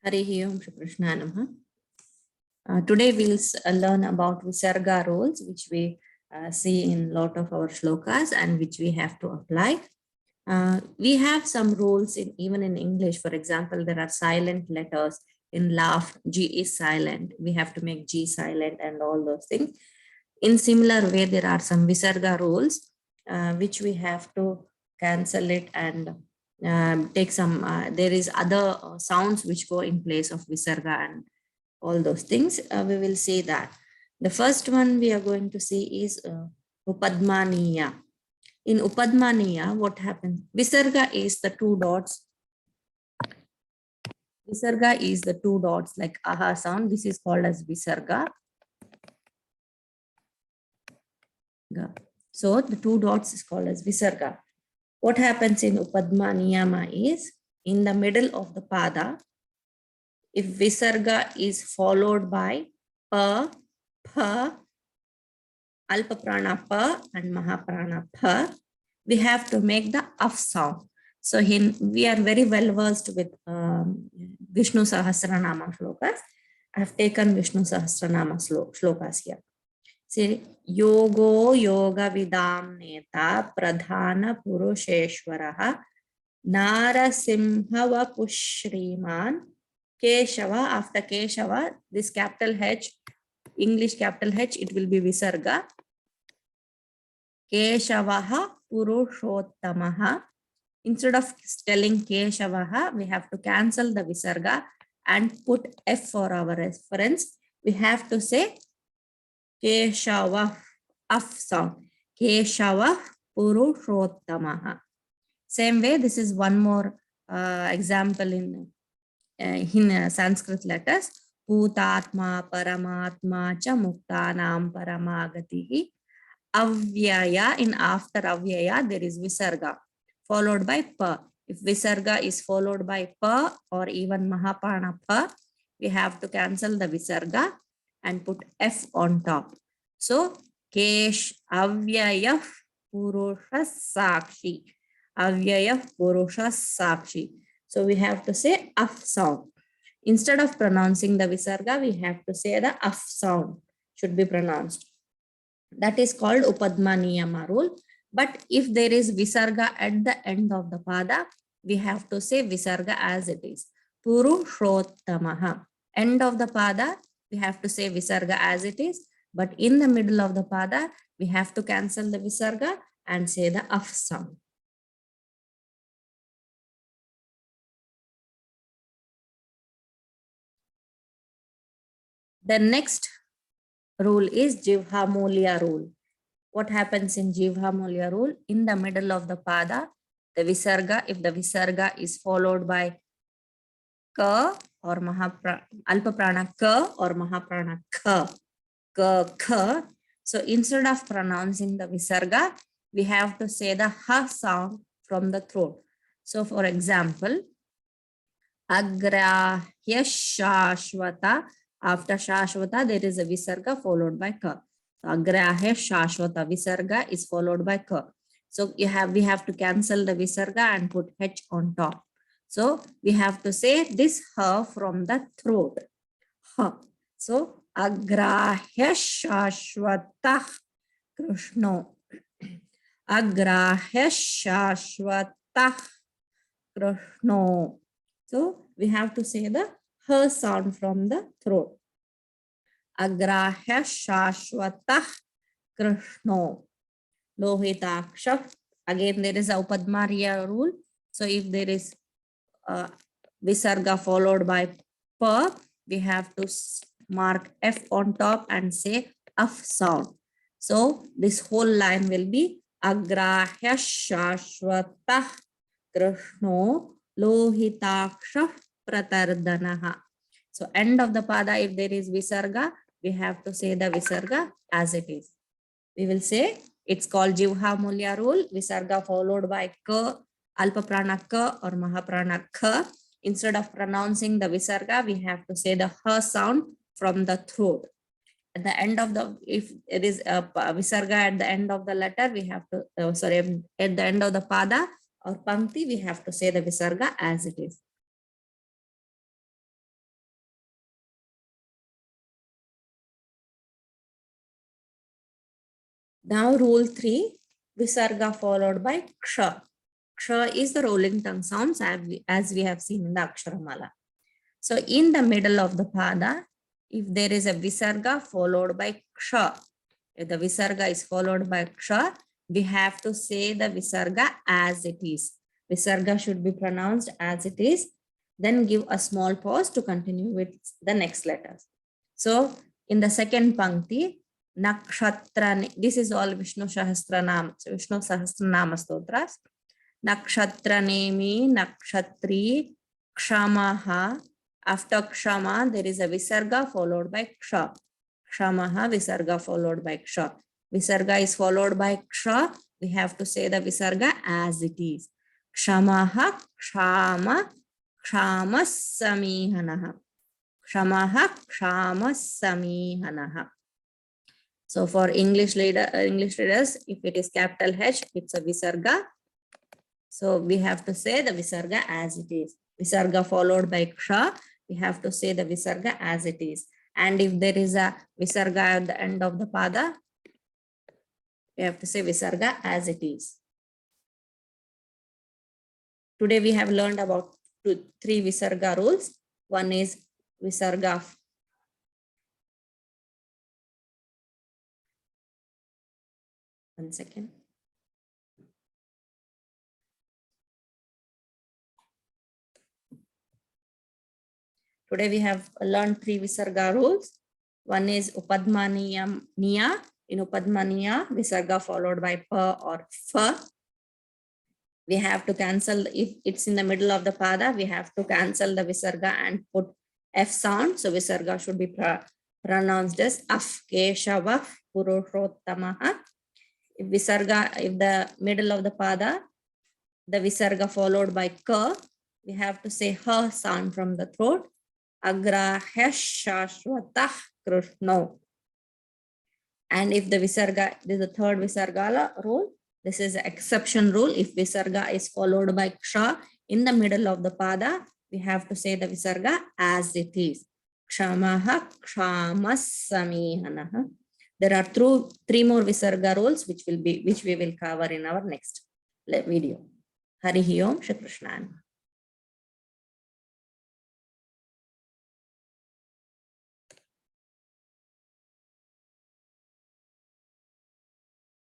Harihi Om Shri Krishna Namaha. Today we'll learn about Visarga rules, which we see in lot of our shlokas and which we have to apply. We have some rules even in English. For example, there are silent letters in laugh. G is silent. We have to make G silent and all those things. In similar way, there are some Visarga rules which we have to cancel it and take some. There is other sounds which go in place of Visarga and all those things. We will see that. The first one we are going to see is Upadmaniya. In Upadmaniya, what happens? Visarga is the two dots. Visarga is the two dots like aha sound. This is called as Visarga. So the two dots is called as Visarga. What happens in Upadmaniyama is in the middle of the pada, if Visarga is followed by pa, pa, alpa prana pa and mahaprana pa, we have to make the af sound. So we are very well versed with Vishnu Sahasranama shlokas. I have taken Vishnu Sahasranama shlokas here. See, yogo yoga vidam neta pradhana purusheshwaraha narasimha vapushriman Keshava. After Keshava, this capital H, English capital H, it will be Visarga. Keshavaha Purushottamaha. Instead of telling Keshavaha, we have to cancel the Visarga and put F for our reference. We have to say Keshava, F sound. Keshava Purushottamaha. Same way, this is one more example in Sanskrit letters. Bhutatma Paramatma cha Muktanam Paramagatihi. Avyaya, in after Avyaya, there is Visarga followed by Pa. If Visarga is followed by Pa or even Mahaprana Pa, we have to cancel the Visarga and put F on top. So, Kesh Avyaya Purusha Sakshi. Avyaya Purusha Sakshi. So, we have to say Af sound. Instead of pronouncing the Visarga, we have to say the Af sound should be pronounced. That is called Upadmaniyama rule. But if there is Visarga at the end of the pada, we have to say Visarga as it is. Purushottamaha. End of the pada, we have to say Visarga as it is. But in the middle of the pada, we have to cancel the Visarga and say the Af sound. The next rule is Jivha Mulya rule. What happens in Jivha Mulya rule? In the middle of the pada, the Visarga, if the Visarga is followed by Ka or Alpa Prana Ka or Mahaprana Ka, Ka. So instead of pronouncing the Visarga, we have to say the Ha sound from the throat. So for example, Agrahya Shashvata. After Shashvata, there is a Visarga followed by Ka. So Agrahya Shashvata Visarga is followed by Ka. So we have to cancel the Visarga and put H on top. So we have to say this Ha from the throat. Ha. So Agrahya Shashvata Krishno. Agrahya Shashvata Krishno. So we have to say the H sound from the throat. Agrahya Shashvata Krishno. Lohitaksha. Again, there is a Upadmaniya rule. So if there is Visarga followed by Pa, we have to mark F on top and say F sound. So this whole line will be Agrahya Shashvata Krishno Lohitaksha Pratardanaha. So end of the pada, if there is Visarga, we have to say the Visarga as it is. We will say it's called Jivha Mulya rule. Visarga followed by Ka, Alpa Prana Ka or Mahaprana Ka. Instead of pronouncing the Visarga, we have to say the Ha sound from the throat. At the end of the, if it is a Visarga at the end of the letter, we have to, at the end of the pada or Pankti, we have to say the Visarga as it is. Now rule 3, visarga followed by ksha. Ksha is the rolling tongue sounds as we have seen in the Aksharamala. So in the middle of the pada, if there is a visarga followed by ksha, if the visarga is followed by ksha, we have to say the visarga as it is. Visarga should be pronounced as it is. Then give a small pause to continue with the next letters. So in the second pankti, nakshatra, this is all Vishnu Sahasranam, Vishnu Sahasranama stotras. Nakshatra nemi, nakshatri, kshamaha. After kshama, there is a visarga followed by ksha. Kshamaha, visarga followed by ksha. Visarga is followed by ksha. We have to say the visarga as it is. Kshamaha, kshama, kshamassamihanaha. Kshamaha, kshamassamihanaha. So for English readers, if it is capital H, it's a visarga. So we have to say the visarga as it is. Visarga followed by ksha, we have to say the visarga as it is. And if there is a visarga at the end of the pada, we have to say visarga as it is. Today we have learned about 3 visarga rules. One is visarga . One second. Today we have learned 3 visarga rules. One is upadmaniya niya. In upadmaniya, visarga followed by pa or fa. We have to cancel, if it's in the middle of the pada, we have to cancel the visarga and put F sound. So visarga should be pronounced as af, Keshava, Purushottamaha. If visarga, if the middle of the pada, the visarga followed by ka, we have to say ha sound from the throat. Agrahya Shashvatah Krishno. And if the visarga, this is the third visarga rule. This is the exception rule. If visarga is followed by ksha in the middle of the pada, we have to say the visarga as it is. Kshamaha, kshamassamihanaha. There are 3 more visarga rules which we will cover in our next video. Harihi Om, Shri Krishna.